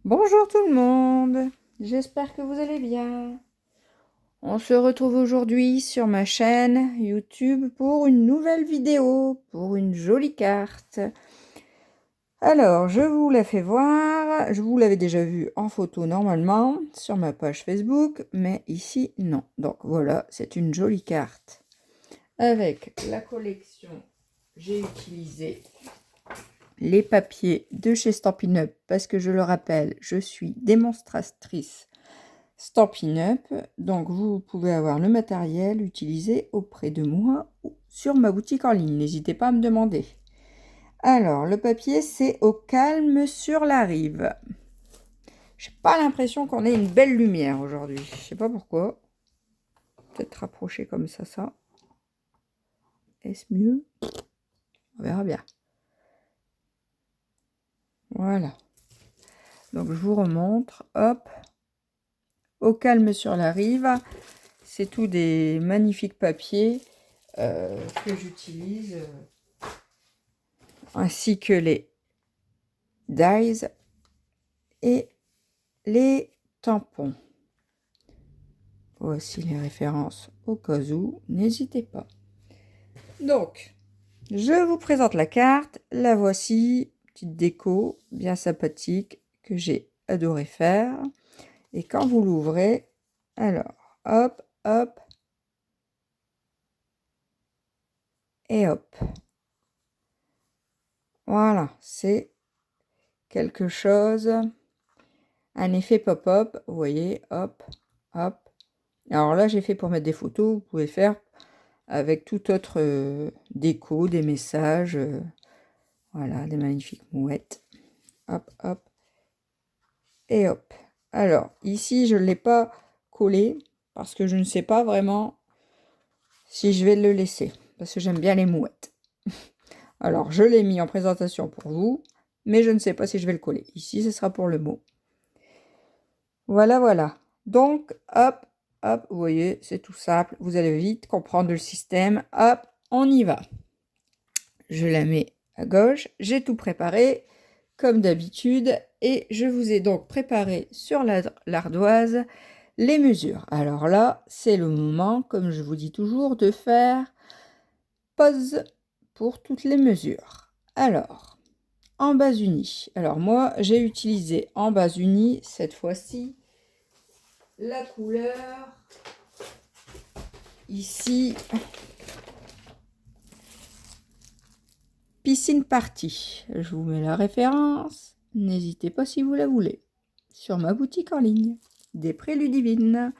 Bonjour tout le monde, j'espère que vous allez bien. On se retrouve aujourd'hui sur ma chaîne YouTube pour une nouvelle vidéo, pour une jolie carte. Alors, je vous la fais voir, je vous l'avais déjà vue en photo normalement sur ma page Facebook, mais ici non. Donc voilà, c'est une jolie carte. Avec la collection, j'ai utilisé les papiers de chez Stampin' Up parce que je le rappelle, je suis démonstratrice Stampin' Up, donc vous pouvez avoir le matériel utilisé auprès de moi ou sur ma boutique en ligne, n'hésitez pas à me demander. Alors, le papier, c'est Au calme sur la rive. J'ai pas l'impression qu'on ait une belle lumière aujourd'hui, je sais pas pourquoi. Peut-être rapprocher comme ça. Est-ce mieux? On verra bien. Voilà. Donc, je vous remontre, hop. Au calme sur la rive, c'est tout des magnifiques papiers que j'utilise, ainsi que les dies et les tampons. Voici les références au cas où, n'hésitez pas. Donc, je vous présente la carte, la voici, petite déco bien sympathique que j'ai adoré faire. Et quand vous l'ouvrez, alors, hop, hop, et hop. Voilà, c'est quelque chose, un effet pop-up, vous voyez, hop, hop. Alors là, j'ai fait pour mettre des photos, vous pouvez faire avec tout autre déco, des messages, voilà, des magnifiques mouettes. Hop, hop, et hop. Alors, ici, je ne l'ai pas collé, parce que je ne sais pas vraiment si je vais le laisser, parce que j'aime bien les mouettes. Alors, je l'ai mis en présentation pour vous, mais je ne sais pas si je vais le coller. Ici, ce sera pour le mot. Voilà, voilà. Donc, hop, hop, vous voyez, c'est tout simple. Vous allez vite comprendre le système. Hop, on y va. Je la mets à gauche. J'ai tout préparé, comme d'habitude. Et je vous ai donc préparé sur l'ardoise les mesures. Alors là, c'est le moment, comme je vous dis toujours, de faire pause pour toutes les mesures. Alors, en base unie. Alors moi, j'ai utilisé en base unie, cette fois-ci, la couleur, ici, Piscine Party. Je vous mets la référence, n'hésitez pas si vous la voulez, sur ma boutique en ligne, des prix Ludivine.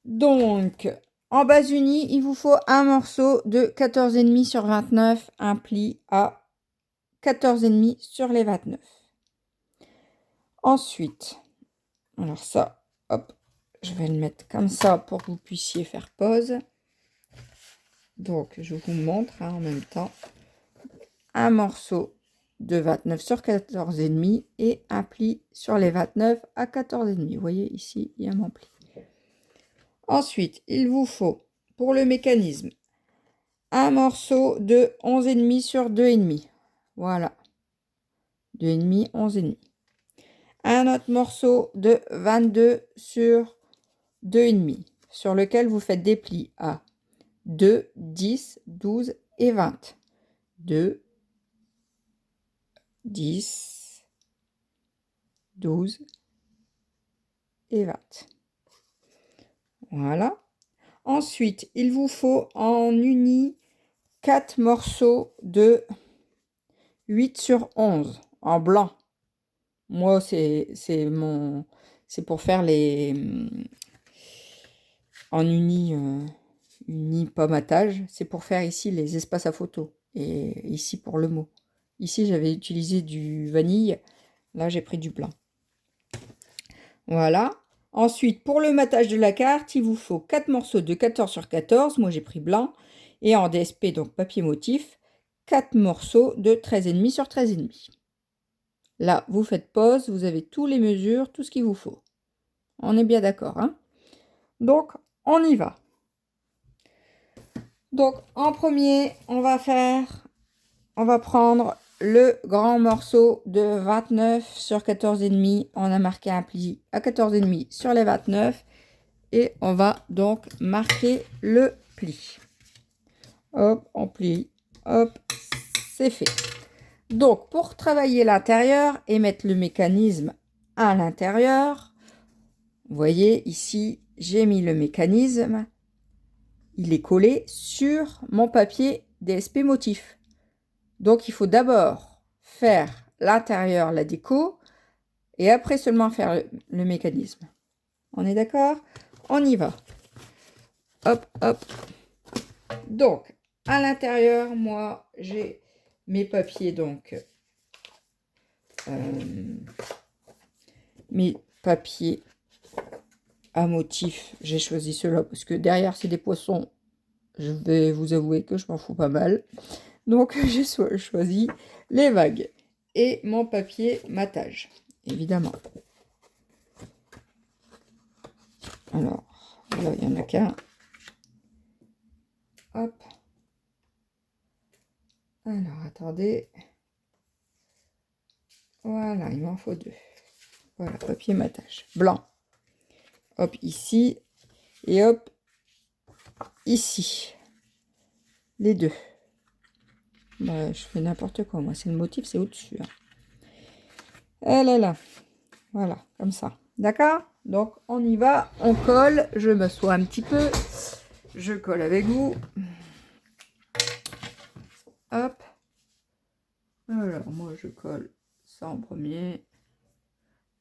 Donc, en base unie, il vous faut un morceau de 14,5 sur 29, un pli à 14,5 sur les 29. Ensuite, alors ça, hop, je vais le mettre comme ça pour que vous puissiez faire pause. Donc, je vous montre en même temps. Un morceau de 29 sur 14,5 et un pli sur les 29 à 14,5. Vous voyez ici, il y a mon pli. Ensuite, il vous faut, pour le mécanisme, un morceau de 11,5 sur 2,5. Voilà. 2,5, 11,5. Un autre morceau de 22 sur 2,5, sur lequel vous faites des plis à 2, 10, 12 et 20. 2, 10, 12 et 20. Voilà. Ensuite, il vous faut en uni 4 morceaux de 8 sur 11 en blanc. Moi, c'est pour faire les en uni pommatage. C'est pour faire ici les espaces à photo et ici pour le mot. Ici, j'avais utilisé du vanille. Là, j'ai pris du blanc. Voilà. Ensuite, pour le matage de la carte, il vous faut 4 morceaux de 14 sur 14. Moi, j'ai pris blanc. Et en DSP, donc papier motif, 4 morceaux de 13,5 sur 13,5. Là, vous faites pause. Vous avez toutes les mesures, tout ce qu'il vous faut. On est bien d'accord, hein? Donc, on y va. Donc, en premier, on va prendre le grand morceau de 29 sur 14,5. On a marqué un pli à 14,5 sur les 29. Et on va donc marquer le pli. Hop, on plie. Hop, c'est fait. Donc, pour travailler l'intérieur et mettre le mécanisme à l'intérieur, vous voyez ici, j'ai mis le mécanisme. Il est collé sur mon papier DSP motif. Donc, il faut d'abord faire l'intérieur, la déco, et après seulement faire le mécanisme. On est d'accord? On y va. Hop, hop. Donc, à l'intérieur, moi, j'ai mes papiers, donc, mes papiers à motif. J'ai choisi ceux-là parce que derrière, c'est des poissons. Je vais vous avouer que je m'en fous pas mal. Donc, j'ai choisi les vagues et mon papier matage, évidemment. Alors, là, il n'y en a qu'un. Hop. Alors, attendez. Voilà, il m'en faut deux. Voilà, papier matage. Blanc. Hop, ici. Et hop, ici. Les deux. Bah, je fais n'importe quoi, moi. C'est le motif, c'est au-dessus. Hein. Elle est là. Voilà, comme ça. D'accord? Donc, on y va. On colle. Je m'assois un petit peu. Je colle avec vous. Hop. Alors, moi, je colle ça en premier.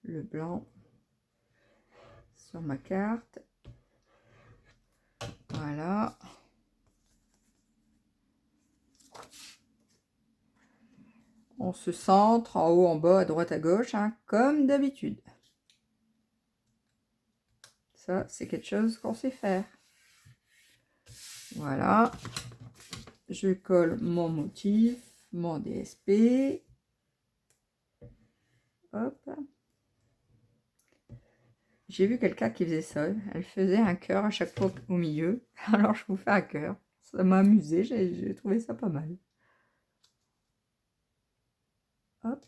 Le blanc. Sur ma carte. Voilà. On se centre en haut, en bas, à droite, à gauche, hein, comme d'habitude. Ça, c'est quelque chose qu'on sait faire. Voilà. Je colle mon motif, mon DSP. Hop. J'ai vu quelqu'un qui faisait ça. Elle faisait un cœur à chaque fois au milieu. Alors, je vous fais un cœur. Ça m'a amusé. J'ai trouvé ça pas mal. Hop.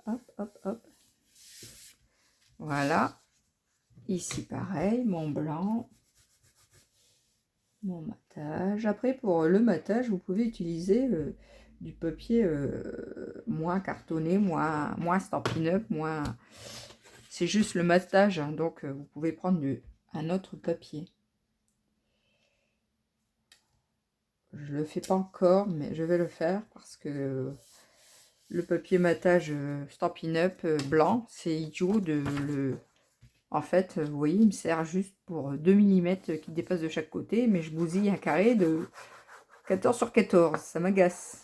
Hop, hop, hop. Voilà. Ici, pareil. Mon blanc. Mon matage. Après, pour le matage, vous pouvez utiliser du papier moins cartonné, moins Stampin' Up, moins... C'est juste le matage, hein, donc vous pouvez prendre un autre papier. Je le fais pas encore, mais je vais le faire parce que le papier matage Stampin' Up blanc, c'est idiot de le... En fait, vous voyez, il me sert juste pour 2 mm qui dépassent de chaque côté, mais je bousille un carré de 14 sur 14, ça m'agace.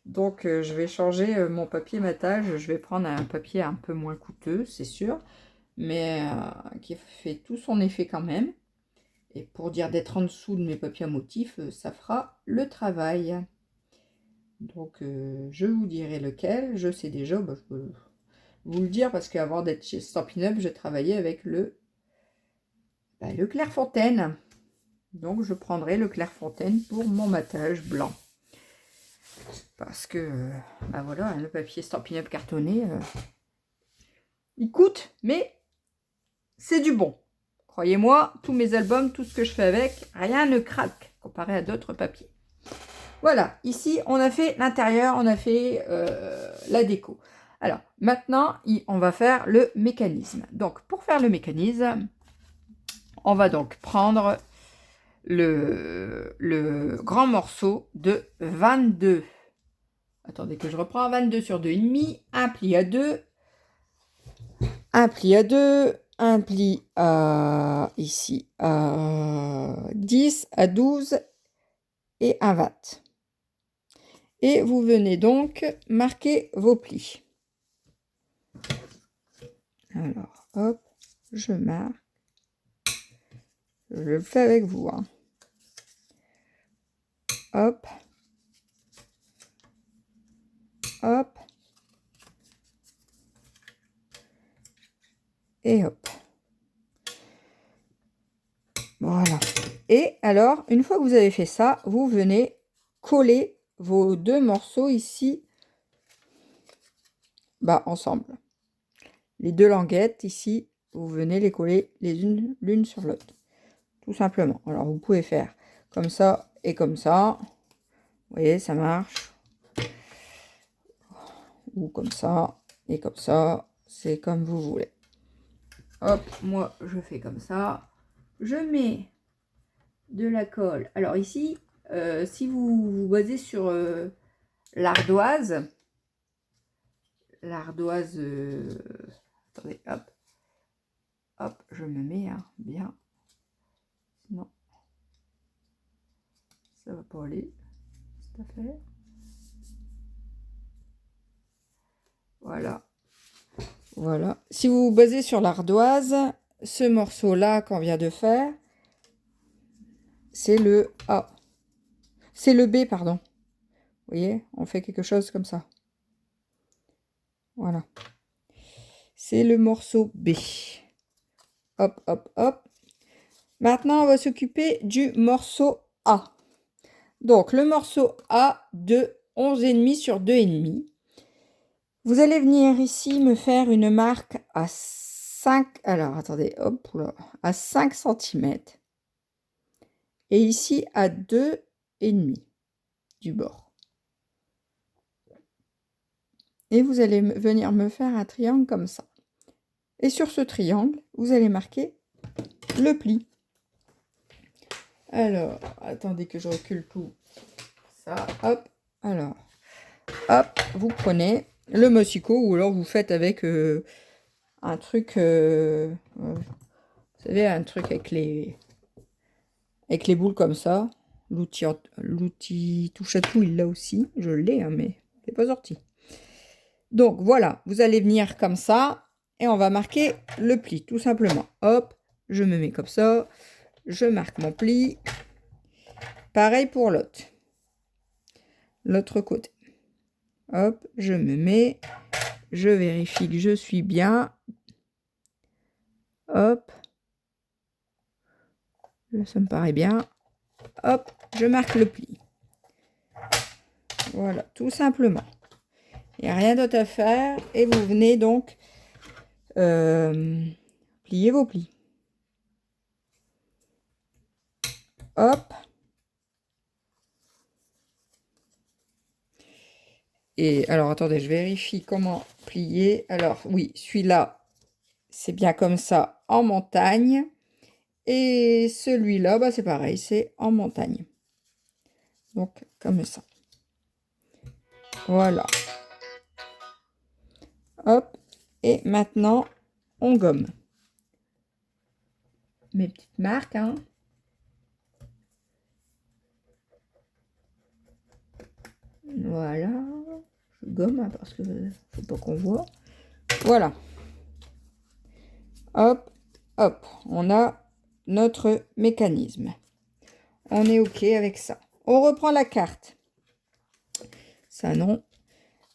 Donc, je vais changer mon papier matage. Je vais prendre un papier un peu moins coûteux, c'est sûr, mais qui fait tout son effet quand même. Et pour dire d'être en dessous de mes papiers à motifs, ça fera le travail. Donc, je vous dirai lequel. Je sais déjà, bah, je peux vous le dire, parce qu'avant d'être chez Stampin' Up, j'ai travaillé avec le Clairefontaine. Donc, je prendrai le Clairefontaine pour mon matage blanc. Parce que, bah voilà, le papier Stampin' Up cartonné, il coûte, mais c'est du bon. Croyez-moi, tous mes albums, tout ce que je fais avec, rien ne craque comparé à d'autres papiers. Voilà, ici, on a fait l'intérieur, on a fait la déco. Alors, maintenant, on va faire le mécanisme. Donc, pour faire le mécanisme, on va donc prendre le grand morceau de 22. Attendez que je reprends. 22 sur 2,5, un pli à 2, un pli à 2, un pli à ici à 10, à 12 et un 20. Et vous venez donc marquer vos plis. Alors, hop, je marque. Je le fais avec vous. Hein. Hop. Hop. Et hop. Voilà. Et alors, une fois que vous avez fait ça, vous venez coller vos deux morceaux ici, bah, ensemble. Les deux languettes ici, vous venez les coller les unes l'une sur l'autre. Tout simplement. Alors, vous pouvez faire comme ça et comme ça. Vous voyez, ça marche. Ou comme ça et comme ça. C'est comme vous voulez. Hop, moi, je fais comme ça. Je mets de la colle. Alors ici, si vous vous basez sur l'ardoise, attendez, hop, hop, je me mets bien, sinon ça va pas aller, cette affaire. Voilà, voilà. Si vous vous basez sur l'ardoise, ce morceau-là qu'on vient de faire, c'est le A, c'est le B, pardon. Vous voyez, on fait quelque chose comme ça. Voilà. C'est le morceau B. Hop, hop, hop. Maintenant, on va s'occuper du morceau A. Donc, le morceau A de 11,5 sur 2,5. Vous allez venir ici me faire une marque à 5... Alors, attendez, hop, là, à 5 cm. Et ici, à 2,5 du bord. Et vous allez venir me faire un triangle comme ça. Et sur ce triangle, vous allez marquer le pli. Alors, attendez que je recule tout ça. Hop, alors, hop, vous prenez le mossico ou alors vous faites avec un truc, vous savez, un truc avec les boules comme ça. L'outil touche à tout, il l'a aussi. Je l'ai, hein, mais c'est pas sorti. Donc voilà, vous allez venir comme ça et on va marquer le pli, tout simplement. Hop, je me mets comme ça, je marque mon pli. Pareil pour l'autre côté. Hop, je me mets, je vérifie que je suis bien. Hop, ça me paraît bien. Hop, je marque le pli. Voilà, tout simplement. Il n'y a rien d'autre à faire. Et vous venez donc plier vos plis. Hop. Et alors, attendez, je vérifie comment plier. Alors, oui, celui-là, c'est bien comme ça, en montagne. Et celui-là, bah, c'est pareil, c'est en montagne. Donc, comme ça. Voilà. Hop. Et maintenant, on gomme. Mes petites marques, hein. Voilà. Je gomme, hein, parce que faut pas qu'on voit. Voilà. Hop, hop. On a notre mécanisme. On est OK avec ça. On reprend la carte. Ça, non.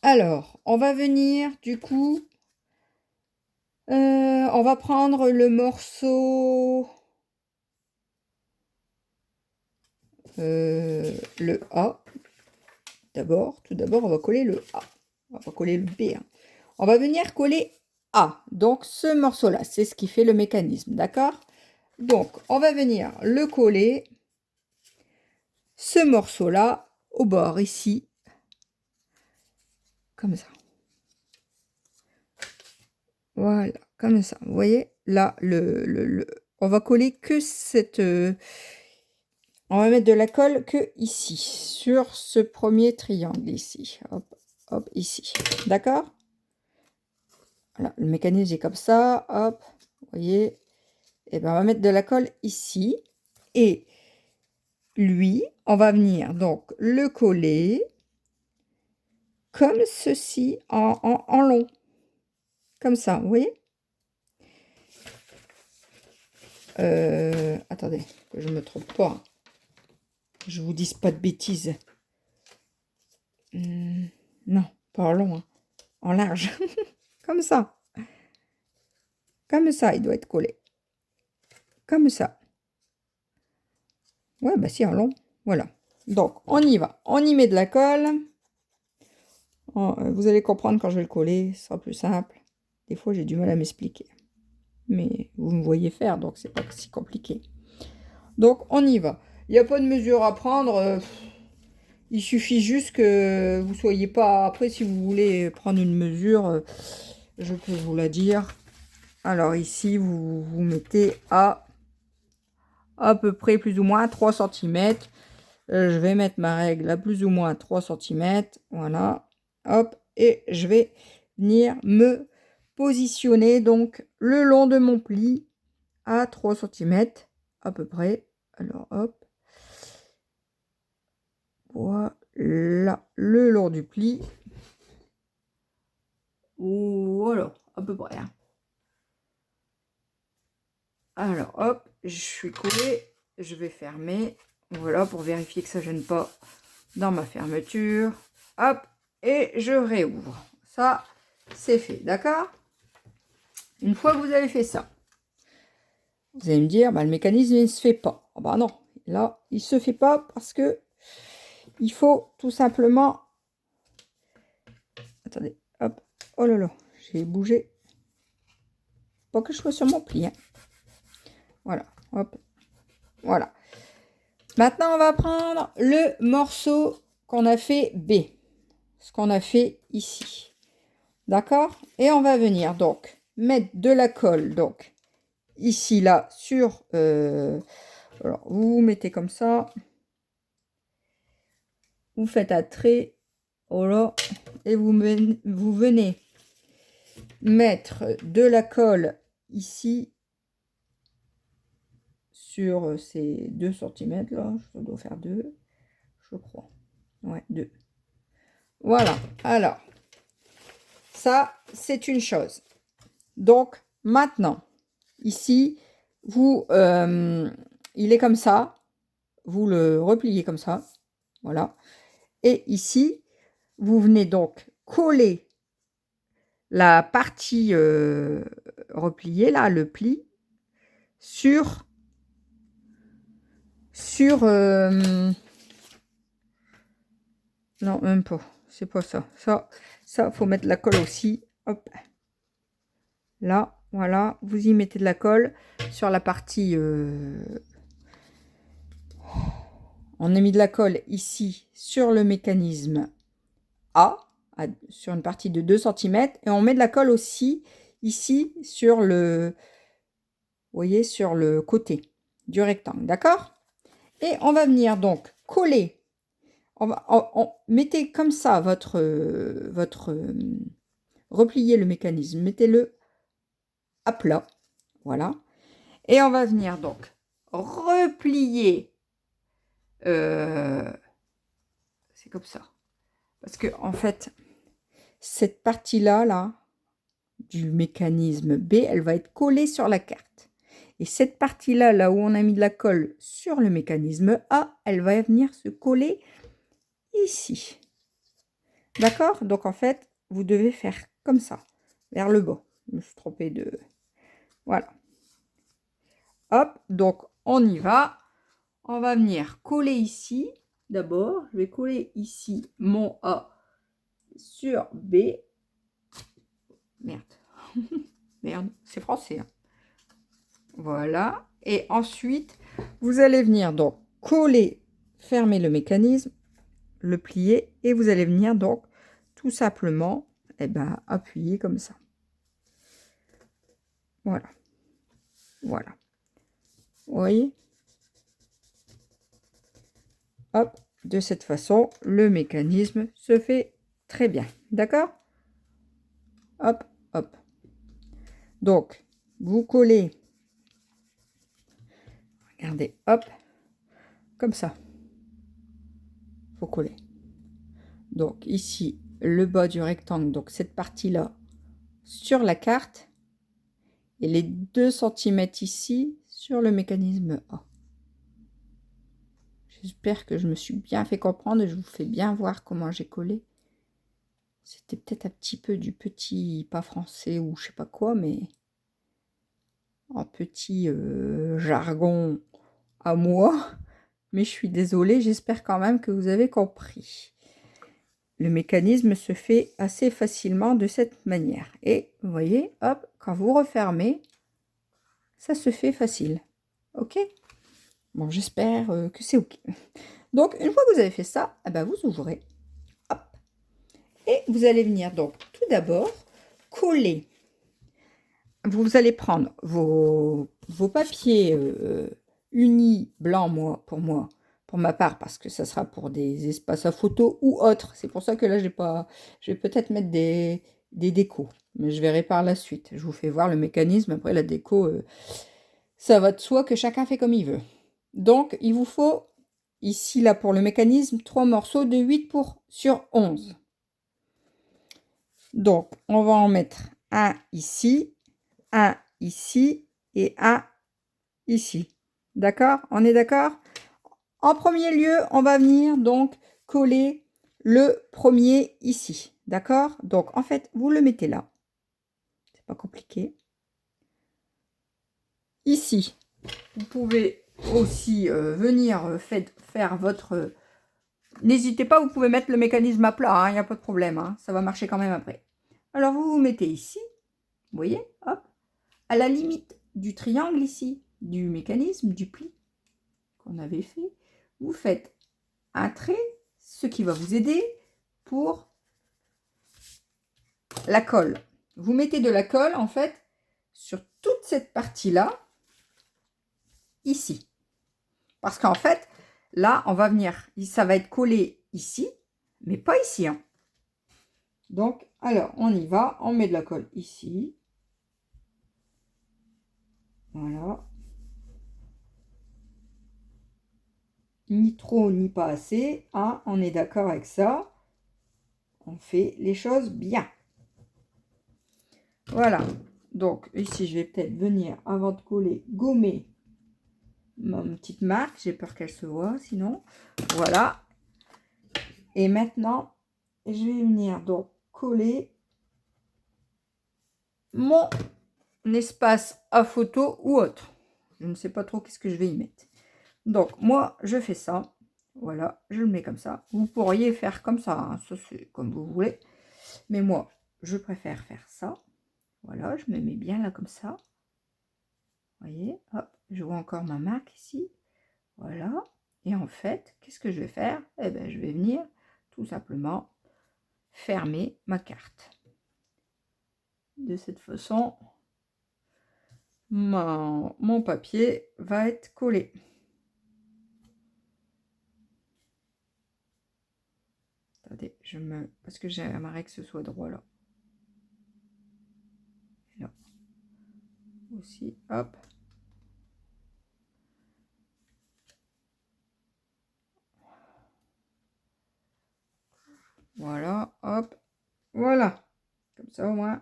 Alors, on va venir, du coup, on va prendre le morceau, le A. D'abord, tout d'abord, on va coller le A. On va coller le B. Hein. On va venir coller A. Donc, ce morceau-là, c'est ce qui fait le mécanisme, d'accord? Donc, on va venir le coller, ce morceau-là, au bord, ici, comme ça. Voilà, comme ça. Vous voyez, là, on va coller que cette... on va mettre de la colle que ici, sur ce premier triangle ici. Hop, hop, ici. D'accord? Voilà, le mécanisme est comme ça. Hop, vous voyez. Et ben on va mettre de la colle ici. Et lui, on va venir donc le coller comme ceci, en long. Comme ça, vous voyez? Attendez, que je ne me trompe pas. Je vous dis pas de bêtises. Non, pas en long, hein. En large. Comme ça. Comme ça, il doit être collé. Comme ça. Ouais, bah si, en long. Voilà. Donc, on y va. On y met de la colle. Vous allez comprendre quand je vais le coller, ce sera plus simple. Des fois, j'ai du mal à m'expliquer. Mais vous me voyez faire, donc c'est pas si compliqué. Donc, on y va. Il n'y a pas de mesure à prendre. Il suffit juste que vous soyez pas... Après, si vous voulez prendre une mesure, je peux vous la dire. Alors ici, vous mettez à peu près plus ou moins 3 cm. Je vais mettre ma règle à plus ou moins 3 cm. Voilà. Hop. Et je vais venir me positionner donc le long de mon pli à 3 cm à peu près. Alors hop. Voilà. Le long du pli. Voilà. À peu près. Hein. Alors hop. Je suis collée. Je vais fermer. Voilà, pour vérifier que ça ne gêne pas dans ma fermeture. Hop, et je réouvre. Ça, c'est fait, d'accord? Une fois que vous avez fait ça, vous allez me dire, bah, le mécanisme, il ne se fait pas. Oh, bah non, là, il ne se fait pas parce que il faut tout simplement... Attendez, hop, oh là là, j'ai bougé. Pas que je sois sur mon pli. Hein. Voilà, hop, voilà. Maintenant, on va prendre le morceau qu'on a fait B. Ce qu'on a fait ici. D'accord? Et on va venir donc mettre de la colle, donc ici, là, sur... alors, vous mettez comme ça. Vous faites un trait. Voilà. Et vous venez mettre de la colle ici sur ces 2 cm là. Ça doit faire 2, je crois. Ouais, 2. Voilà. Alors, ça, c'est une chose. Donc, maintenant, ici, vous, il est comme ça. Vous le repliez comme ça. Voilà. Et ici, vous venez donc coller la partie repliée, là, le pli, sur non, même pas. C'est pas ça. Ça, faut mettre de la colle aussi. Hop. Là, voilà. Vous y mettez de la colle sur la partie... on a mis de la colle ici sur le mécanisme A, sur une partie de 2 cm. Et on met de la colle aussi ici sur le... Vous voyez, sur le côté du rectangle. D'accord? Et on va venir donc coller. Mettez comme ça repliez le mécanisme. Mettez-le à plat. Voilà. Et on va venir donc replier. C'est comme ça. Parce que en fait, cette partie-là, là, du mécanisme B, elle va être collée sur la carte. Et cette partie-là, là où on a mis de la colle sur le mécanisme A, elle va venir se coller ici. D'accord? Donc en fait, vous devez faire comme ça, vers le bas. Je me suis trompée de... Voilà. Hop, donc on y va. On va venir coller ici. D'abord, je vais coller ici mon A sur B. Merde. Merde, c'est français. Hein. Voilà. Et ensuite, vous allez venir donc coller, fermer le mécanisme, le plier, et vous allez venir donc tout simplement appuyer comme ça. Voilà. Voilà. Vous voyez? Hop, de cette façon, le mécanisme se fait très bien. D'accord? Hop, hop. Donc, vous collez. Regardez, hop. Comme ça. Faut coller. Donc, ici, le bas du rectangle, donc cette partie-là, sur la carte. Et les 2 cm ici, sur le mécanisme A. J'espère que je me suis bien fait comprendre et je vous fais bien voir comment j'ai collé. C'était peut-être un petit peu du petit pas français ou je sais pas quoi, mais en petit jargon à moi. mais je suis désolée, j'espère quand même que vous avez compris. Le mécanisme se fait assez facilement de cette manière. Et vous voyez, hop, quand vous refermez, ça se fait facile. Ok? Bon, j'espère que c'est ok. Donc, une fois que vous avez fait ça, eh ben, vous ouvrez. Hop. Et vous allez venir donc tout d'abord coller. Vous allez prendre vos papiers unis blancs, pour ma part, parce que ça sera pour des espaces à photo ou autres. C'est pour ça que là, j'ai pas. Je vais peut-être mettre des décos, mais je verrai par la suite. Je vous fais voir le mécanisme. Après, la déco, ça va de soi que chacun fait comme il veut. Donc, il vous faut, ici, là, pour le mécanisme, 3 morceaux de 8 sur 11. Donc, on va en mettre un ici et un ici. D'accord? On est d'accord? En premier lieu, on va venir donc coller le premier ici. D'accord? Donc, en fait, vous le mettez là. C'est pas compliqué. Ici, vous pouvez aussi venir faire votre... N'hésitez pas, vous pouvez mettre le mécanisme à plat, il n'y a pas de problème. Hein, ça va marcher quand même après. Alors, vous vous mettez ici. Vous voyez? Hop. À la limite du triangle ici, du mécanisme, du pli qu'on avait fait, vous faites un trait, ce qui va vous aider pour la colle. Vous mettez de la colle, en fait, sur toute cette partie-là, ici. Parce qu'en fait, là, on va venir, ça va être collé ici, mais pas ici. Hein. Donc, alors, on y va, on met de la colle ici. Voilà. Ni trop, ni pas assez. Hein, on est d'accord avec ça. On fait les choses bien. Voilà. Donc, ici, je vais peut-être venir, avant de coller, gommer ma petite marque. J'ai peur qu'elle se voit, sinon. Voilà. Et maintenant, je vais venir donc coller mon espace à photo ou autre. Je ne sais pas trop qu'est-ce que je vais y mettre. Donc, moi, je fais ça. Voilà, je le mets comme ça. Vous pourriez faire comme ça, hein, ça c'est comme vous voulez. Mais moi, je préfère faire ça. Voilà, je me mets bien là comme ça. Vous voyez, hop, je vois encore ma marque ici. Voilà. Et en fait, qu'est-ce que je vais faire? Eh bien, je vais venir tout simplement fermer ma carte. De cette façon, mon papier va être collé. Attendez, parce que j'aimerais que ce soit droit là. Et là. Aussi, hop. Voilà, hop. Voilà. Comme ça au moins.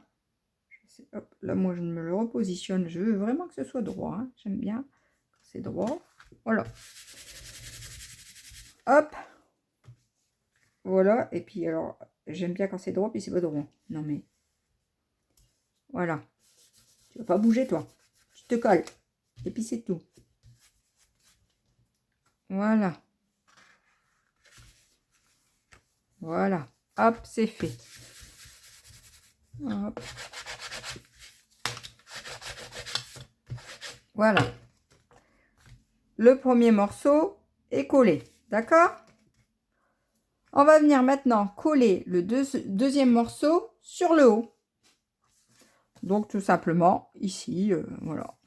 Hop, là, moi, je me le repositionne. Je veux vraiment que ce soit droit. Hein. J'aime bien quand c'est droit. Voilà. Hop. Voilà. Et puis, alors, j'aime bien quand c'est droit, puis c'est pas droit. Non, mais... Voilà. Tu vas pas bouger, toi. Tu te colles. Et puis, c'est tout. Voilà. Voilà. Hop, c'est fait. Hop. Voilà. Le premier morceau est collé. D'accord? On va venir maintenant coller le deuxième morceau sur le haut. Donc, tout simplement, ici, voilà.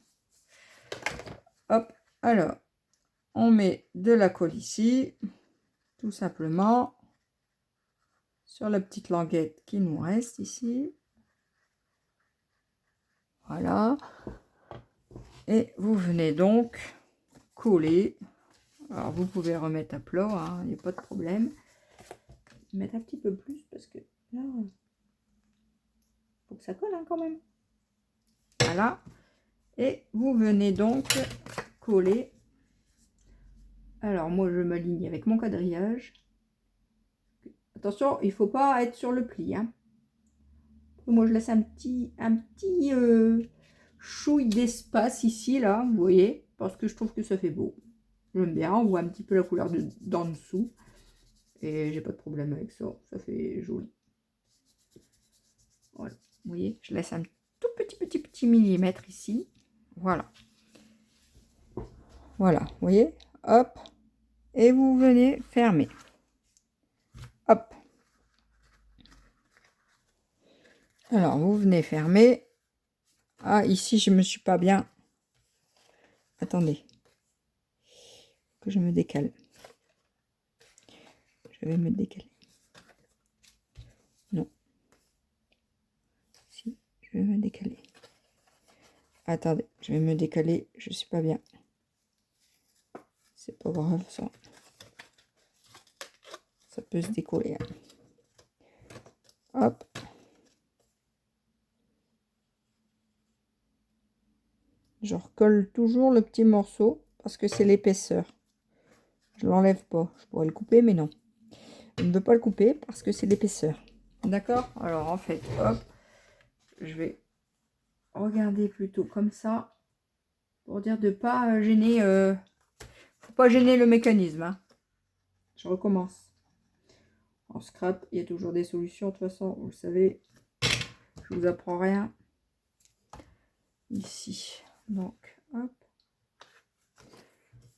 Hop, alors, on met de la colle ici, tout simplement, sur la petite languette qui nous reste ici. Voilà. Et vous venez donc coller. Alors, vous pouvez remettre à plat, hein, il n'y a pas de problème. Mettre un petit peu plus parce que là, faut que ça colle hein, quand même. Voilà. Et vous venez donc coller. Alors, moi, je m'aligne avec mon quadrillage. Attention, il ne faut pas être sur le pli. Hein. Moi, je laisse un petit chouille d'espace ici, là, vous voyez, parce que je trouve que ça fait beau. J'aime bien, on voit un petit peu la couleur d'en dessous. Et j'ai pas de problème avec ça, ça fait joli. Voilà, vous voyez, je laisse un tout petit millimètre ici. Voilà. Voilà, vous voyez, hop. Et vous venez fermer. Hop. Alors, vous venez fermer. Ah, ici, je me suis pas bien. Attendez. Que je me décale. Je vais me décaler. Non. Si, je vais me décaler. Attendez, je vais me décaler. Je suis pas bien. C'est pas grave, ça. Ça peut se décoller. Hop. Je recolle toujours le petit morceau parce que c'est l'épaisseur. Je l'enlève pas. Je pourrais le couper, mais non. Je ne veux pas le couper parce que c'est l'épaisseur. D'accord? Alors, en fait, hop, je vais regarder plutôt comme ça pour dire de pas gêner. Faut pas gêner le mécanisme. Hein. Je recommence. En scrap, il y a toujours des solutions. De toute façon, vous le savez, je vous apprends rien. Ici. Donc, hop.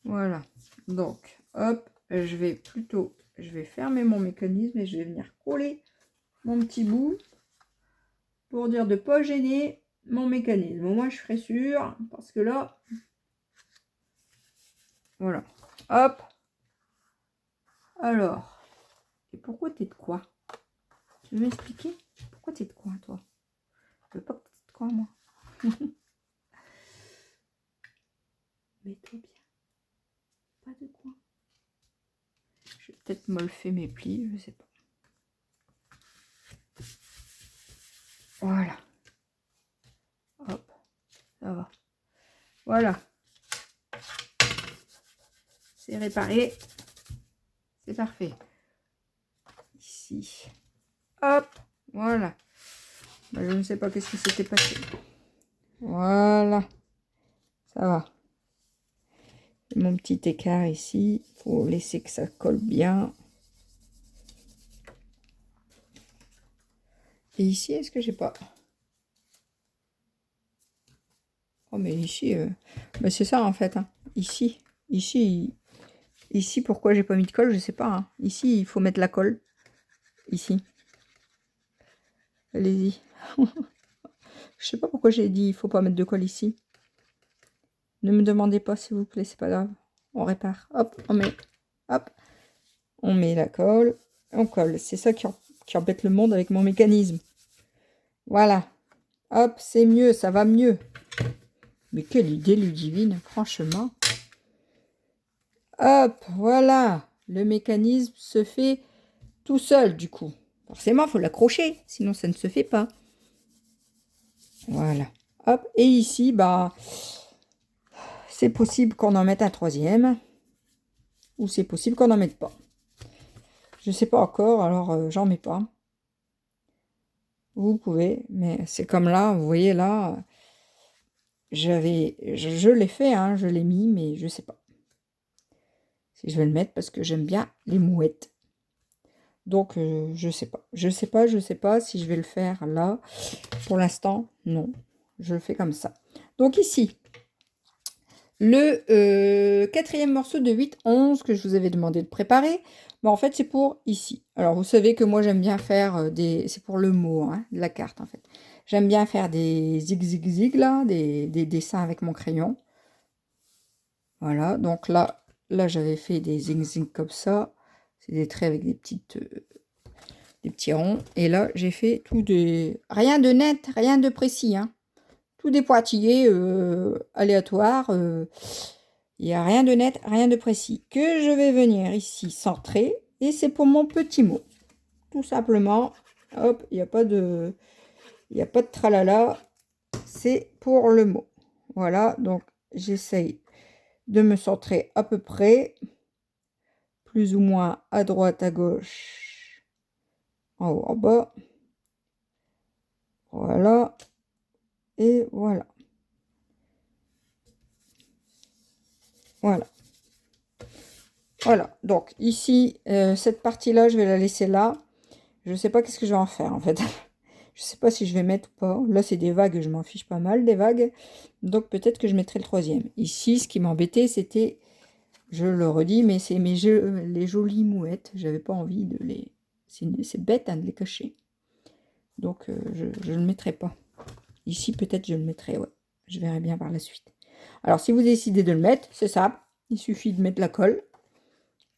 Voilà. Donc, hop, je vais fermer mon mécanisme et je vais venir coller mon petit bout pour dire de pas gêner mon mécanisme. Au moins, je serai sûre parce que là, voilà. Hop. Alors, et pourquoi t'es de quoi? Tu veux m'expliquer? Pourquoi t'es de quoi, toi? Je veux pas que t'es de quoi, moi. Mets-toi bien. Pas de quoi. Je vais peut-être mal fait mes plis, je sais pas. Voilà. Hop. Ça va. Voilà. C'est réparé. C'est parfait. Ici. Hop. Voilà. Ben, je ne sais pas qu'est-ce qui s'était passé. Voilà. Ça va. Mon petit écart ici. Il faut laisser que ça colle bien. Et ici, est-ce que j'ai pas... Oh, mais ici... Ben, c'est ça, en fait. Hein. Ici, pourquoi j'ai pas mis de colle, je sais pas. Hein. Ici, il faut mettre la colle. Ici. Allez-y. Je sais pas pourquoi j'ai dit il faut pas mettre de colle ici. Ne me demandez pas, s'il vous plaît, c'est pas grave. On répare. Hop, on met. Hop. On met la colle. On colle. C'est ça qui embête le monde avec mon mécanisme. Voilà. Hop, c'est mieux, ça va mieux. Mais quelle idée, Ludivine, franchement. Hop, voilà. Le mécanisme se fait tout seul, du coup. Forcément, il faut l'accrocher, sinon ça ne se fait pas. Voilà. Hop, et ici, bah, c'est possible qu'on en mette un troisième. Ou c'est possible qu'on n'en mette pas. Je sais pas encore, alors j'en mets pas. Vous pouvez, mais c'est comme là, vous voyez là, je l'ai fait, hein, je l'ai mis, mais je sais pas si je vais le mettre parce que j'aime bien les mouettes. Donc je sais pas, je sais pas si je vais le faire là. Pour l'instant, non, je le fais comme ça. Donc ici, le quatrième morceau de 8-11 que je vous avais demandé de préparer, en fait, c'est pour ici. Alors, vous savez que moi, j'aime bien faire des... C'est pour le mot, hein, de la carte, en fait. J'aime bien faire des zig-zig-zig, là, des dessins avec mon crayon. Voilà, donc là j'avais fait des zig-zig comme ça. C'est des traits avec des petits ronds. Et là, j'ai fait tout des... Rien de net, rien de précis, hein. Tout des pointillés aléatoires. Il n'y a rien de net, rien de précis. Que je vais venir ici centrer. Et c'est pour mon petit mot. Tout simplement. Hop, il n'y a pas de... Il n'y a pas de tralala. C'est pour le mot. Voilà, donc j'essaye de me centrer à peu près. Plus ou moins à droite, à gauche. En haut, en bas. Voilà. Et voilà. Voilà. Donc, ici, cette partie-là, je vais la laisser là. Je ne sais pas qu'est-ce que je vais en faire, en fait. Je ne sais pas si je vais mettre ou pas. Là, c'est des vagues, je m'en fiche pas mal des vagues. Donc, peut-être que je mettrai le troisième. Ici, ce qui m'embêtait, c'était, je le redis, mais c'est les jolies mouettes. J'avais pas envie de les... C'est bête hein, de les cacher. Donc, je ne le mettrai pas. Ici, peut-être je le mettrai, ouais. Je verrai bien par la suite. Alors, si vous décidez de le mettre, c'est ça. Il suffit de mettre la colle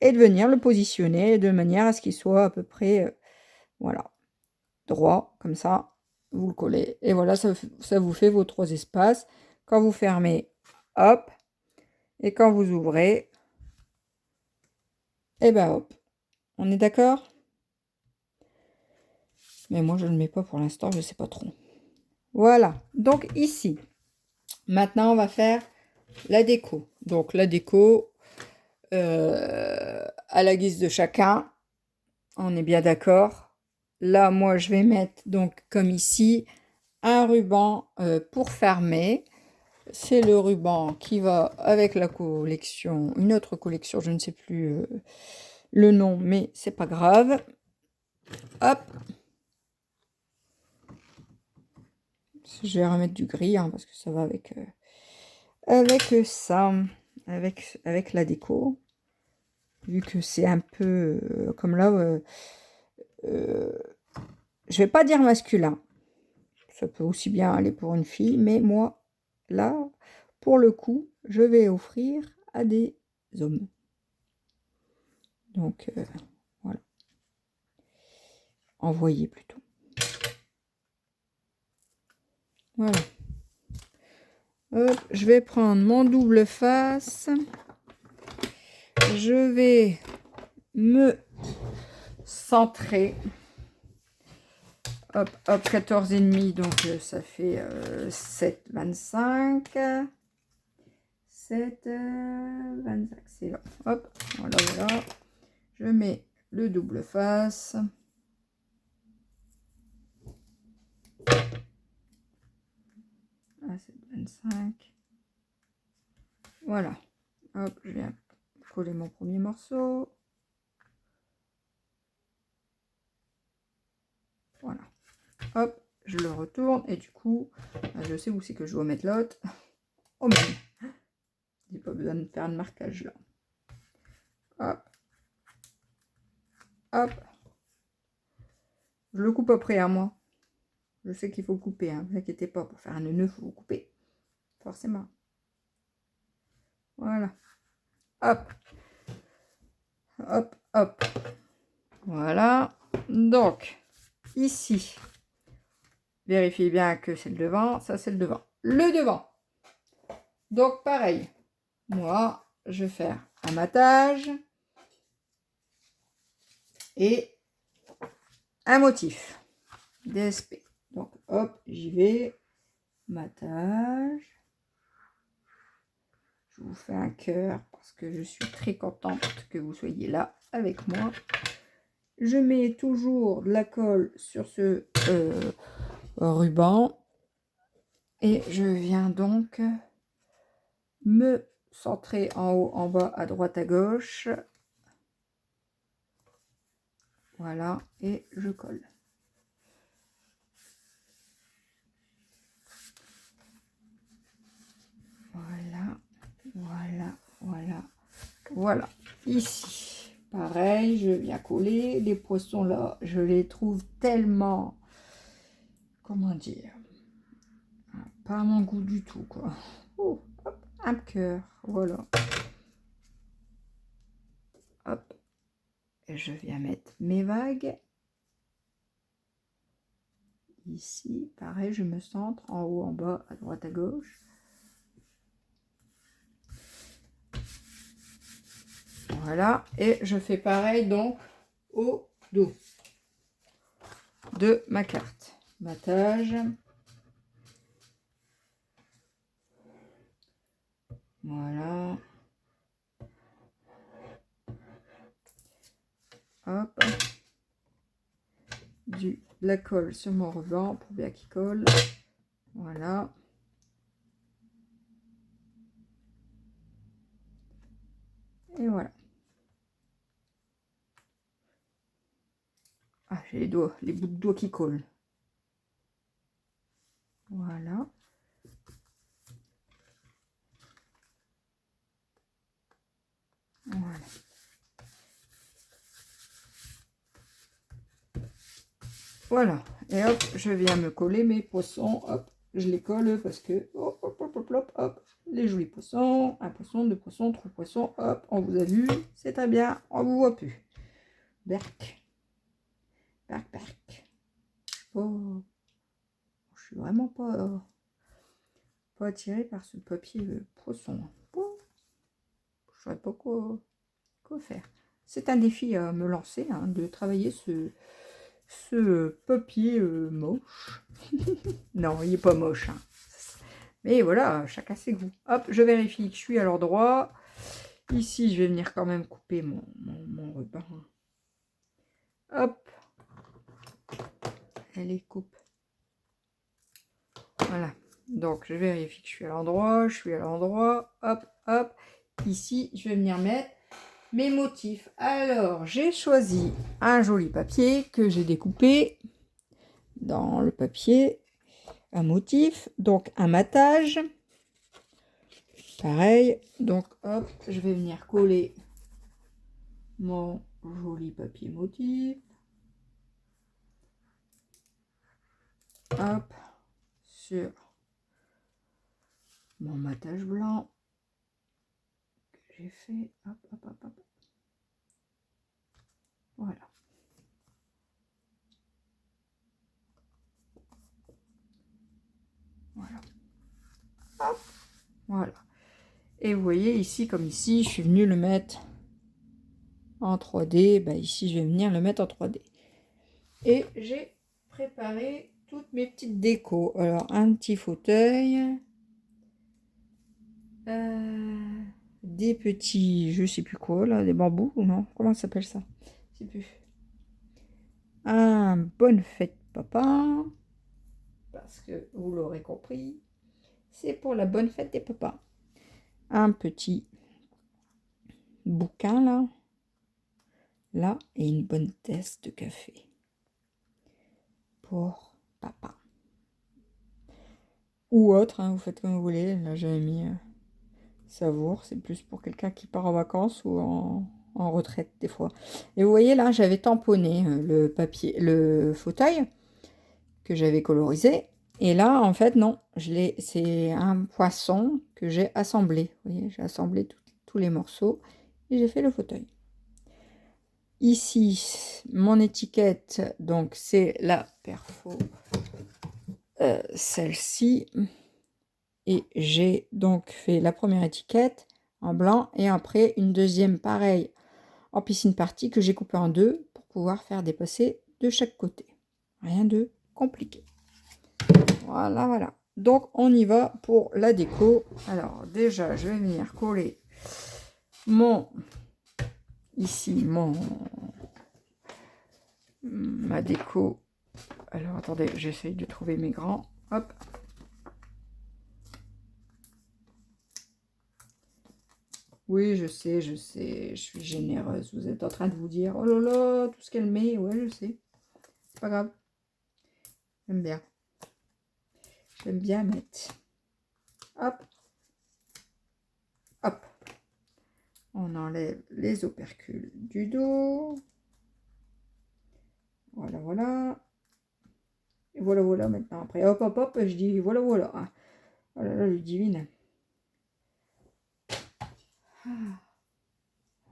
et de venir le positionner de manière à ce qu'il soit à peu près, voilà, droit, comme ça. Vous le collez. Et voilà, ça vous fait vos 3 espaces. Quand vous fermez, hop. Et quand vous ouvrez, et ben hop. On est d'accord? Mais moi, je ne le mets pas pour l'instant, je ne sais pas trop. Voilà. Donc, ici, maintenant, on va faire la déco. Donc, la déco, à la guise de chacun. On est bien d'accord. Là, moi, je vais mettre, donc, comme ici, un ruban pour fermer. C'est le ruban qui va avec la collection, une autre collection, je ne sais plus le nom, mais c'est pas grave. Hop. Je vais remettre du gris, hein, parce que ça va avec, ça, avec la déco. Vu que c'est un peu comme là, je vais pas dire masculin. Ça peut aussi bien aller pour une fille, mais moi, là, pour le coup, je vais offrir à des hommes. Donc, voilà. Envoyer plutôt. Voilà. Hop, je vais prendre mon double face. Je vais me centrer. Hop, hop, 14,5, donc ça fait 7,25. 7,25, c'est là. Hop, voilà, voilà. Je mets le double face. Ah, 7,25. Voilà. Hop, je viens coller mon premier morceau. Voilà. Hop, je le retourne et du coup, je sais où c'est que je dois mettre l'autre. Oh même. J'ai pas besoin de faire un marquage là. Hop. Hop. Je le coupe après à moi. Je sais qu'il faut couper, hein. Ne vous inquiétez pas, pour faire un nœud, il faut couper. Forcément. Voilà. Hop. Hop, hop. Voilà. Donc, ici, vérifiez bien que c'est le devant. Ça, c'est le devant. Le devant. Donc, pareil. Moi, je vais faire un matage et un motif DSP. Donc, hop, j'y vais. Matage. Je vous fais un cœur parce que je suis très contente que vous soyez là avec moi. Je mets toujours de la colle sur ce ruban. Et je viens donc me centrer en haut, en bas, à droite, à gauche. Voilà, et je colle. Voilà, voilà, voilà, voilà. Ici, pareil, je viens coller. Les poissons là, je les trouve tellement, comment dire, pas à mon goût du tout, quoi. Oh, hop, un cœur, voilà. Hop, et je viens mettre mes vagues. Ici, pareil, je me centre en haut, en bas, à droite, à gauche. Voilà, et je fais pareil donc au dos de ma carte. Matage. Voilà. Hop. De la colle sur mon ruban pour bien qu'il colle. Voilà. Et voilà. Ah, j'ai les doigts, les bouts de doigts qui collent. Voilà. Voilà. Voilà. Et hop, je viens me coller mes poissons. Hop, je les colle parce que... Hop, hop, hop, hop, hop, hop. Les jolis poissons. Un poisson, deux poissons, trois poissons. Hop, on vous a vu. C'est très bien. On vous voit plus. Berk. Berk, berk. Oh, je suis vraiment pas attirée par ce papier poisson. Oh, je ne saurais pas quoi faire. C'est un défi à me lancer, hein, de travailler ce papier moche. Non, il n'est pas moche. Hein. Mais voilà, chacun ses goûts. Hop, je vérifie que je suis à l'endroit. Ici, je vais venir quand même couper mon ruban. Hop. Elle est coupe. Voilà. Donc, je vérifie que je suis à l'endroit. Je suis à l'endroit. Hop, hop. Ici, je vais venir mettre mes motifs. Alors, j'ai choisi un joli papier que j'ai découpé dans le papier. Un motif. Donc, un matage. Pareil. Donc, hop, je vais venir coller mon joli papier motif. Hop, sur mon matage blanc que j'ai fait. Hop, hop, hop, hop. Voilà. Voilà. Hop. Voilà. Et vous voyez ici, comme ici, je suis venue le mettre en 3D. Bah, ici, je vais venir le mettre en 3D. Et j'ai préparé toutes mes petites décos. Alors, un petit fauteuil. Des petits, je sais plus quoi, là, des bambous, ou non? Comment ça s'appelle ça? Je sais plus. Un bonne fête, papa. Parce que vous l'aurez compris, c'est pour la bonne fête des papas. Un petit bouquin là, là, et une bonne tasse de café pour papa. Ou autre, hein, vous faites comme vous voulez. Là, j'avais mis savour, c'est plus pour quelqu'un qui part en vacances ou en retraite des fois. Et vous voyez là, j'avais tamponné le papier, le fauteuil que j'avais colorisé. Et là, en fait, non, c'est un poisson que j'ai assemblé. Vous voyez, j'ai assemblé tous les morceaux et j'ai fait le fauteuil. Ici, mon étiquette, donc c'est la Perfo, celle-ci. Et j'ai donc fait la première étiquette en blanc et après une deuxième pareille en piscine partie que j'ai coupée en deux pour pouvoir faire dépasser de chaque côté. Rien de compliqué. Voilà, voilà. Donc, on y va pour la déco. Alors, déjà, je vais venir coller ma déco. Alors, attendez, j'essaye de trouver mes grands. Hop. Oui, je sais, je suis généreuse. Vous êtes en train de vous dire, oh là là, tout ce qu'elle met. Ouais, je sais. C'est pas grave. J'aime bien. J'aime bien mettre. Hop. Hop. On enlève les opercules du dos. Voilà, voilà. Et voilà, voilà, maintenant. Après, hop, hop, hop, je dis, voilà, voilà. Ah. Oh là là, le divine.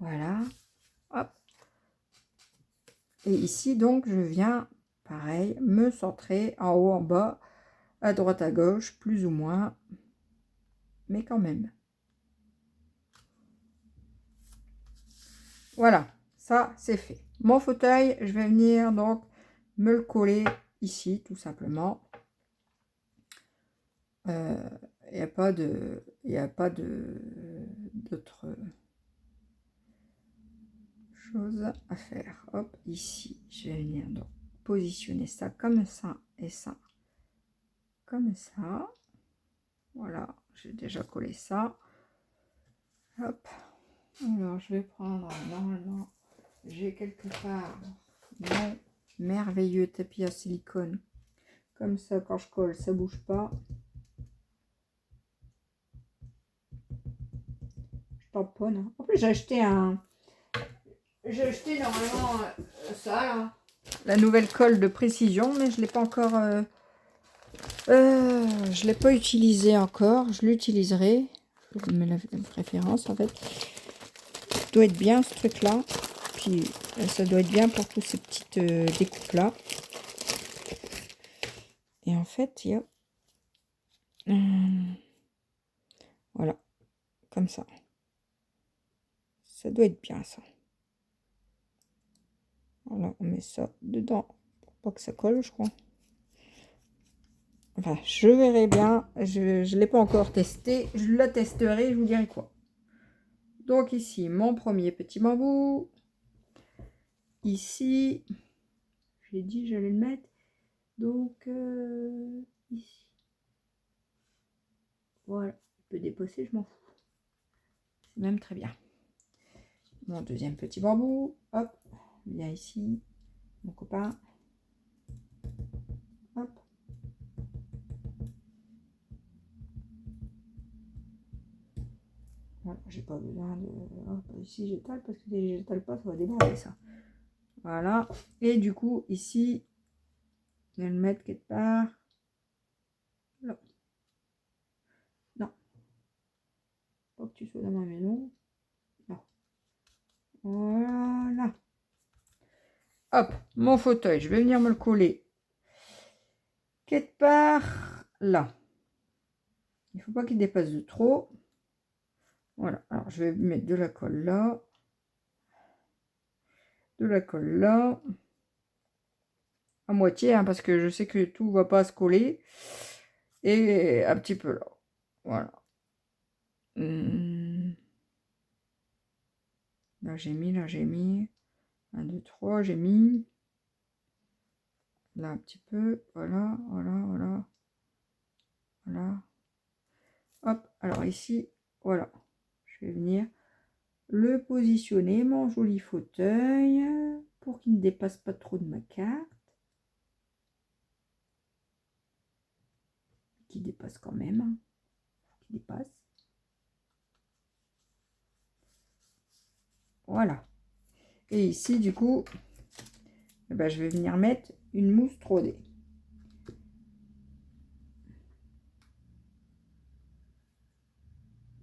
Voilà. Hop. Et ici, donc, je viens, pareil, me centrer en haut, en bas, à droite, à gauche, plus ou moins. Mais quand même. Voilà, ça, c'est fait. Mon fauteuil, je vais venir, donc, me le coller ici, tout simplement. Il n'y a pas d'autre chose à faire. Hop, ici, je vais venir donc positionner ça comme ça et ça comme ça. Voilà, j'ai déjà collé ça. Hop. Alors, je vais prendre, normalement, j'ai quelque part merveilleux tapis à silicone. Comme ça, quand je colle, ça bouge pas. Je tamponne. Hein. En plus, j'ai acheté normalement ça là. La nouvelle colle de précision, mais je l'ai pas encore. Je l'ai pas utilisé encore. Je l'utiliserai. Je mets la préférence en fait. Ça doit être bien ce truc là. Puis ça doit être bien pour toutes ces petites découpes là. Et en fait, il y a voilà, comme ça. Ça doit être bien ça. Voilà, on met ça dedans pour pas que ça colle, je crois. Enfin, je verrai bien. Je ne l'ai pas encore testé. Je la testerai, je vous dirai quoi. Donc ici, mon premier petit bambou. Ici, j'ai dit j'allais le mettre. Donc, ici. Voilà, il peut déposer, je m'en fous. C'est même très bien. Mon deuxième petit bambou. Hop, viens ici, mon copain. Hop. Voilà, j'ai pas besoin de... Hop, ici, j'étale parce que si j'étale pas, ça va déborder ça. Voilà. Et du coup, ici, je vais le mettre quelque part. Là. Non. Pas que tu sois dans ma maison. Non. Voilà. Hop, mon fauteuil, je vais venir me le coller quelque part là. Il ne faut pas qu'il dépasse de trop. Voilà, alors je vais mettre de la colle là. De la colle là. À moitié, hein, parce que je sais que tout ne va pas se coller. Et un petit peu là. Voilà. Là j'ai mis, là j'ai mis. 1, 2, 3, j'ai mis. Là un petit peu. Voilà, voilà, voilà. Voilà. Hop, alors ici, voilà. Je vais venir le positionner, mon joli fauteuil, pour qu'il ne dépasse pas trop de ma carte. Qui dépasse quand même. Hein. Qui dépasse. Voilà. Et ici, du coup, eh ben, je vais venir mettre une mousse 3D.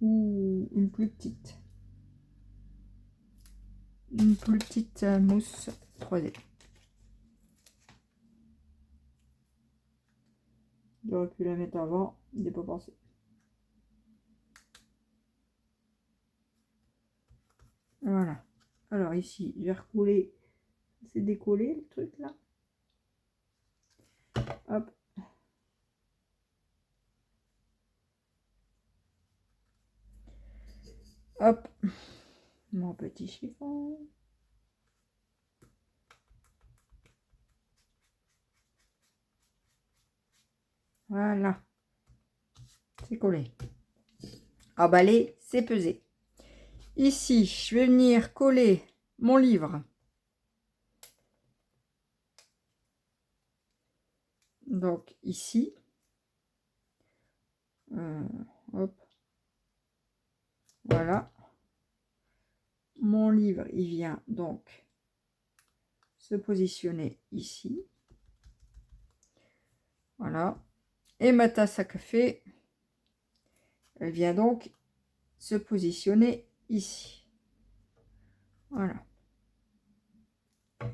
Ou une plus petite. Une plus petite mousse 3D. J'aurais pu la mettre avant, il n'est pas pensé. Voilà. Alors ici, je vais recouler. C'est décollé le truc là. Hop. Hop. Mon petit chiffon. Voilà. C'est collé. Emballé, c'est pesé. Ici, je vais venir coller mon livre. Donc ici. Hop. Voilà. Mon livre, il vient donc se positionner ici. Voilà. Et ma tasse à café, elle vient donc se positionner ici. Voilà. Pour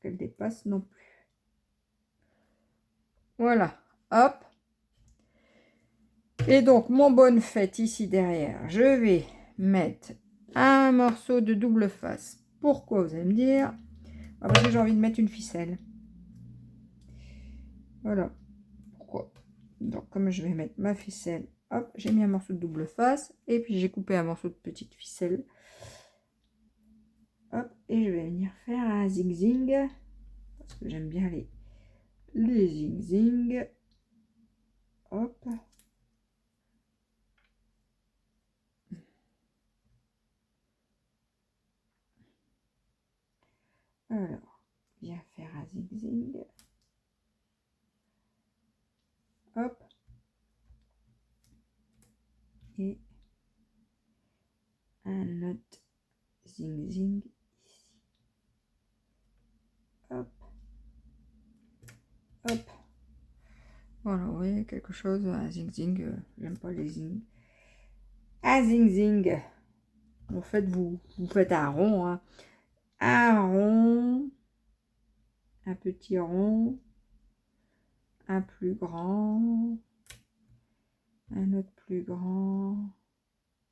qu'elle dépasse non plus. Voilà. Hop. Et donc, mon bonne fête ici derrière, je vais mettre un morceau de double face. Pourquoi, vous allez me dire? Parce que j'ai envie de mettre une ficelle. Voilà. Pourquoi? Donc, comme je vais mettre ma ficelle, hop, j'ai mis un morceau de double face. Et puis, j'ai coupé un morceau de petite ficelle. Hop, et je vais venir faire un zig-zig. Parce que j'aime bien les zig-zig. Hop. Alors, bien faire un zigzag. Hop. Et un autre zigzag ici. Hop. Hop. Voilà, vous voyez quelque chose, un zigzag. J'aime pas les zing. Un zigzag. En fait, vous faites un rond. Hein. Un rond. Un petit rond. Un plus grand. Un autre plus grand.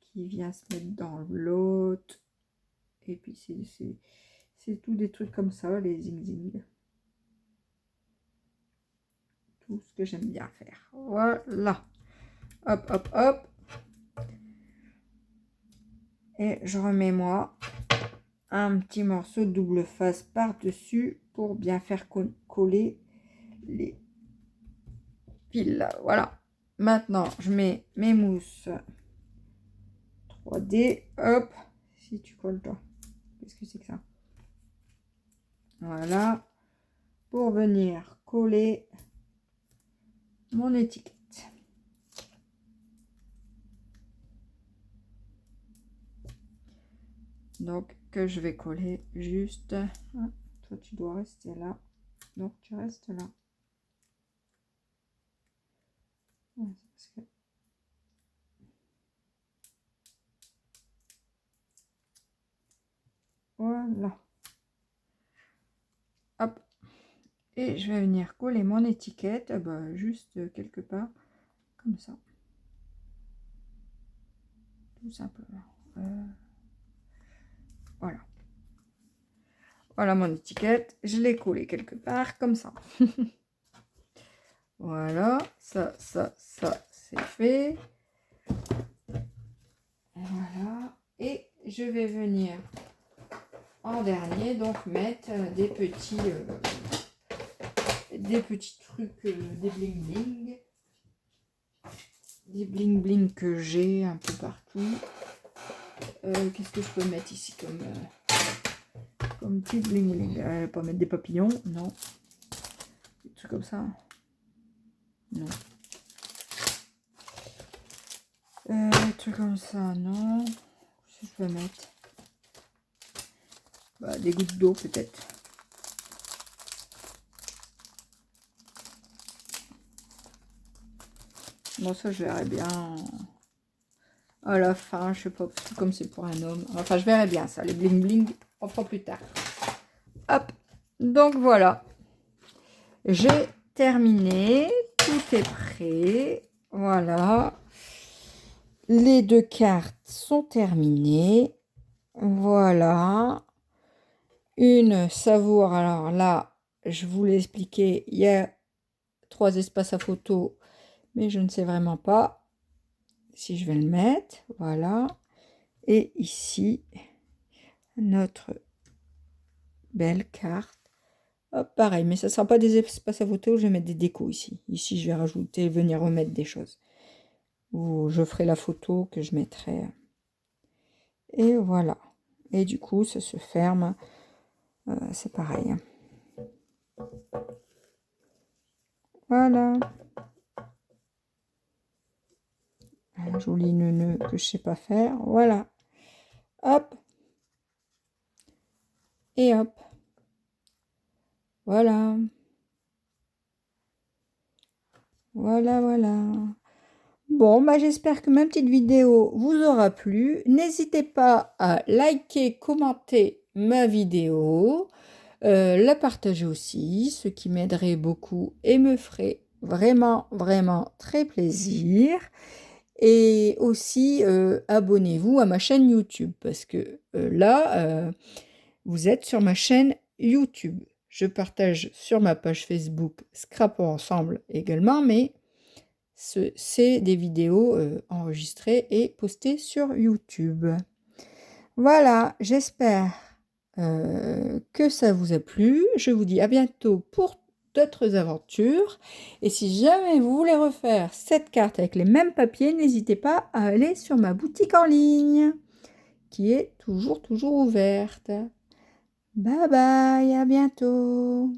Qui vient se mettre dans l'autre. Et puis, c'est tout des trucs comme ça, les zigzags. Tout ce que j'aime bien faire. Voilà. Hop, hop, hop. Et je remets moi un petit morceau de double face par-dessus pour bien faire coller les piles. Voilà. Maintenant, je mets mes mousses 3D. Hop. Si tu colles toi. Qu'est-ce que c'est que ça? Voilà. Pour venir coller mon étiquette. Donc, que je vais coller juste. Ah, toi, tu dois rester là. Donc, tu restes là. Ah, parce que... Voilà. Hop. Et je vais venir coller mon étiquette juste quelque part comme ça. Tout simplement. Voilà. Voilà mon étiquette. Je l'ai collée quelque part comme ça. Voilà. Ça, c'est fait. Voilà. Et je vais venir en dernier donc mettre des petits trucs, des bling bling. Des bling bling que j'ai un peu partout. Qu'est-ce que je peux mettre ici comme petit bling bling? Je vais pas mettre des papillons, non. Des trucs comme ça. Non. Des trucs comme ça, non. Qu'est-ce que je peux mettre? Des gouttes d'eau peut-être. Bon, ça je verrai bien à la fin, je sais pas, comme c'est pour un homme. Enfin, je verrai bien ça, les bling bling, on fera plus tard. Hop, donc voilà. J'ai terminé, tout est prêt. Voilà. Les deux cartes sont terminées. Voilà. Une savoure, alors là, je vous l'ai expliqué, il y a 3 espaces à photo, mais je ne sais vraiment pas si je vais le mettre. Voilà. Et ici, notre belle carte. Hop, pareil, mais ça ne sera pas des espaces à photo, je vais mettre des décos ici. Ici, je vais rajouter, venir remettre des choses. Ou je ferai la photo que je mettrai. Et voilà. Et du coup, ça se ferme. C'est pareil. Voilà. Un joli nœud que je sais pas faire. Voilà. Hop. Et hop. Voilà. Voilà, voilà. Bon, j'espère que ma petite vidéo vous aura plu. N'hésitez pas à liker, commenter ma vidéo, la partager aussi, ce qui m'aiderait beaucoup et me ferait vraiment, vraiment très plaisir. Et aussi, abonnez-vous à ma chaîne YouTube, parce que là, vous êtes sur ma chaîne YouTube. Je partage sur ma page Facebook Scrapons Ensemble également, mais c'est des vidéos enregistrées et postées sur YouTube. Voilà, j'espère que ça vous a plu. Je vous dis à bientôt pour d'autres aventures. Et si jamais vous voulez refaire cette carte avec les mêmes papiers, n'hésitez pas à aller sur ma boutique en ligne, qui est toujours ouverte. Bye bye, à bientôt.